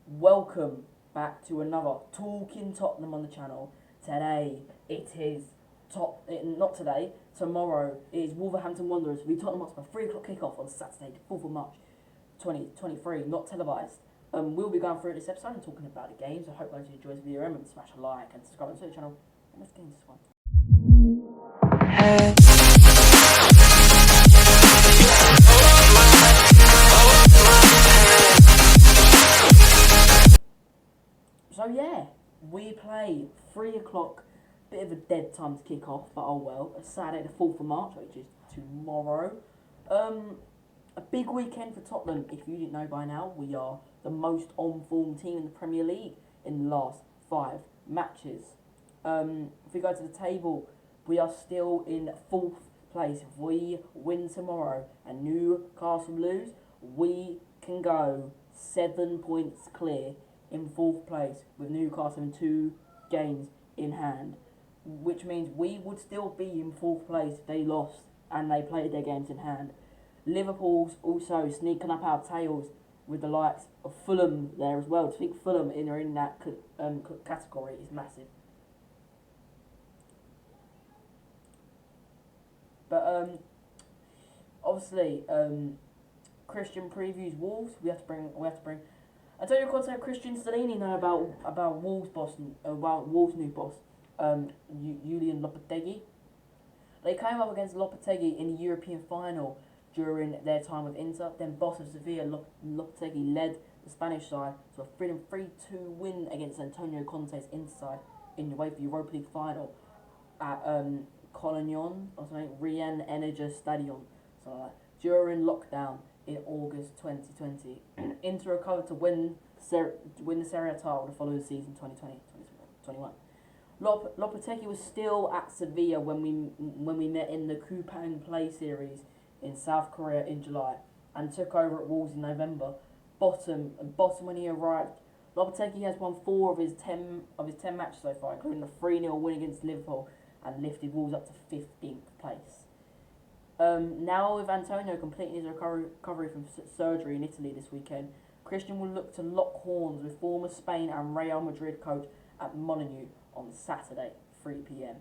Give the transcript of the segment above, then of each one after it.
Welcome back to another Talking Tottenham on the channel. Today it is not today, tomorrow it is Wolverhampton Wanderers v Tottenham Hotspur 3 o'clock kickoff on Saturday, the 4th of March 2023, not televised. We'll be going through this episode and talking about the games. I hope you guys enjoy this video. Remember to smash a like and subscribe to the channel. And let's get into this one. So yeah, we play 3 o'clock, bit of a dead time to kick off, but oh well. It's Saturday the 4th of March, which is tomorrow. A big weekend for Tottenham. If you didn't know by now, we are the most on-form team in the Premier League in the last 5 matches. If we go to the table, we are still in 4th place. If we win tomorrow and Newcastle lose, we can go 7 points clear in 4th place with Newcastle in 2 games in hand, which means we would still be in 4th place if they lost and they played their games in hand. Liverpool's also sneaking up our tails with the likes of Fulham there as well. To think Fulham are in that category is massive. But obviously, Christian previews Wolves. We have to bring. Antonio Conte and Christian Stellini know about Wolves boss, about Wolves new boss, Julian Lopetegui. They came up against Lopetegui in the European final during their time with Inter. Then boss of Sevilla, Lopetegui led the Spanish side to a 3-2 win against Antonio Conte's Inter side in the UEFA Europa League final at Colognon or something, Rian Energia Stadium. So during lockdown in August 2020. Inter recovered to win the Serie A title the following season, 2020-2021. Lopetegui was still at Sevilla when we met in the Kupang Play series in South Korea in July and took over at Wolves in November. Bottom when he arrived. Lopetegui has won 4 of his 10 matches so far, including a 3-0 win against Liverpool and lifted Wolves up to 15th place. Now with Antonio completing his recovery from surgery in Italy this weekend, Christian will look to lock horns with former Spain and Real Madrid coach at Molineux on Saturday, 3 p.m.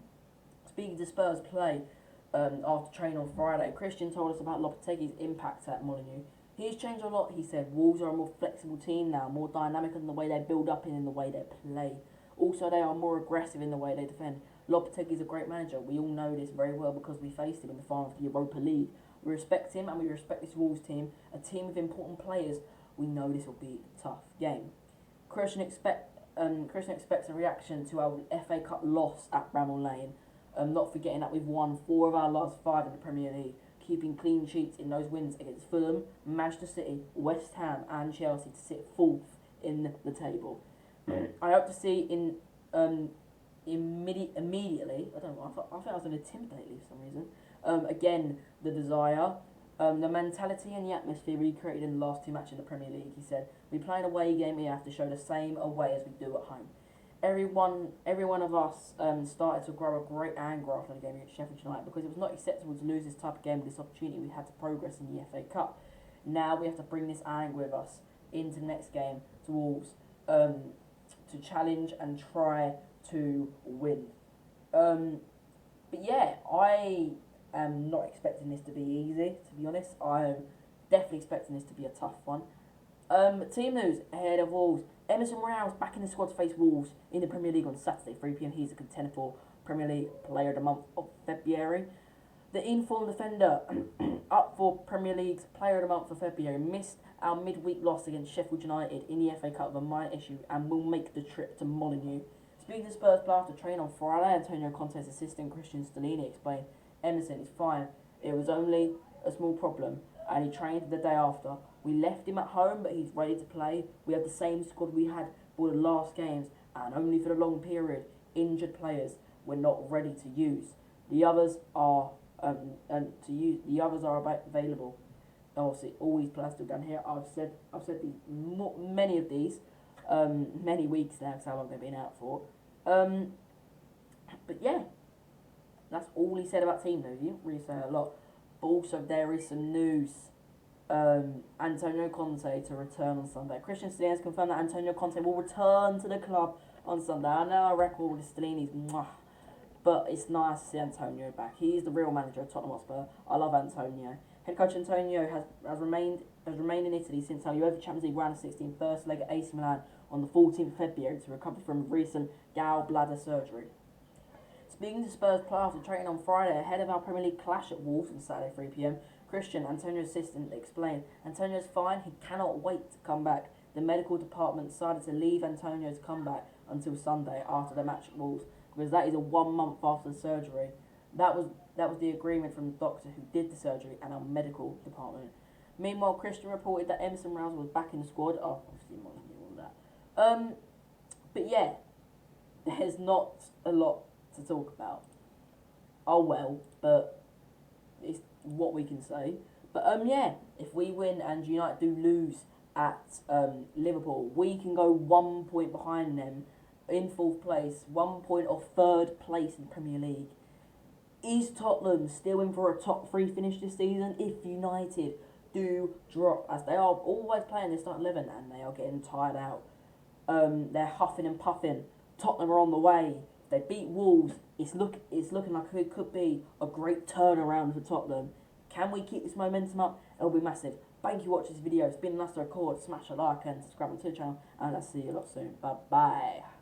Speaking to Spurs play after training on Friday, Christian told us about Lopetegui's impact at Molineux. He's changed a lot, he said. Wolves are a more flexible team now, more dynamic in the way they build up and in the way they play. Also, they are more aggressive in the way they defend. Lopetegui is a great manager. We all know this very well because we faced him in the final of the Europa League. We respect him and we respect this Wolves team, a team of important players. We know this will be a tough game. Christian expects a reaction to our FA Cup loss at Bramall Lane. Not forgetting that we've won 4 of our last 5 in the Premier League, keeping clean sheets in those wins against Fulham, Manchester City, West Ham and Chelsea to sit 4th in the table. I hope to see immediately. I don't know. I thought I was going to intimidate you for some reason. Again, the desire, the mentality and the atmosphere recreated in the last 2 matches in the Premier League. He said, "We play an away game. We have to show the same away as we do at home." Every one of us started to grow a great anger after the game against Sheffield United because it was not acceptable to lose this type of game with this opportunity. We had to progress in the FA Cup. Now we have to bring this anger with us into the next game to Wolves to challenge and try to win. But yeah, I am not expecting this to be easy, to be honest. I am definitely expecting this to be a tough one. Team news ahead of Wolves. Emerson Royale's back in the squad to face Wolves in the Premier League on Saturday, 3 p.m. He's a contender for Premier League Player of the Month of February. The informed defender up for Premier League's Player of the Month for February missed our midweek loss against Sheffield United in the FA Cup with a minor issue and will make the trip to Molineux. Speaking to Spurs player after training on Friday, Antonio Conte's assistant Christian Stellini explained, "Emerson is fine. It was only a small problem and he trained the day after. We left him at home but he's ready to play. We have the same squad we had for the last games and only for the long period. Injured players we're not ready to use. The others are available." Obviously, all these players still down here. I've said these many of these many weeks now because how long they've been out for. But yeah, that's all he said about team news. He didn't really say a lot. But also there is some news Antonio Conte to return on Sunday. Christian Stellini has confirmed that Antonio Conte will return to the club on Sunday. I know our record with Stellini's mwah, but it's nice to see Antonio back. He's the real manager of Tottenham Hotspur. I love Antonio. Head coach Antonio has remained in Italy since our UEFA Champions League round of 16 first leg at AC Milan on the 14th of February to recover from recent gallbladder surgery. Speaking to Spurs play after training on Friday ahead of our Premier League clash at Wolves on Saturday 3 p.m, Christian, Antonio's assistant, explained, Antonio's fine, he cannot wait to come back. The medical department decided to leave Antonio's comeback until Sunday after the match at Wolves, because that is a 1 month after the surgery. That was the agreement from the doctor who did the surgery and our medical department. Meanwhile, Christian reported that Emerson Rouse was back in the squad. Oh, obviously, not all that. But yeah, there's not a lot to talk about. Oh well, but it's what we can say. But yeah, if we win and United do lose at Liverpool, we can go 1 point behind them in 4th place, 1 point off 3rd place in the Premier League. Is Tottenham still in for a top 3 finish this season if United do drop, as they are always playing this starting 11 and they are getting tired out? They're huffing and puffing. Tottenham are on the way. If they beat Wolves, it's looking like it could be a great turnaround for Tottenham. Can we keep this momentum up? It'll be massive. Thank you for watching this video. It's been nice to record. Smash a like and subscribe to the channel, and I'll see you a lot soon. Bye bye.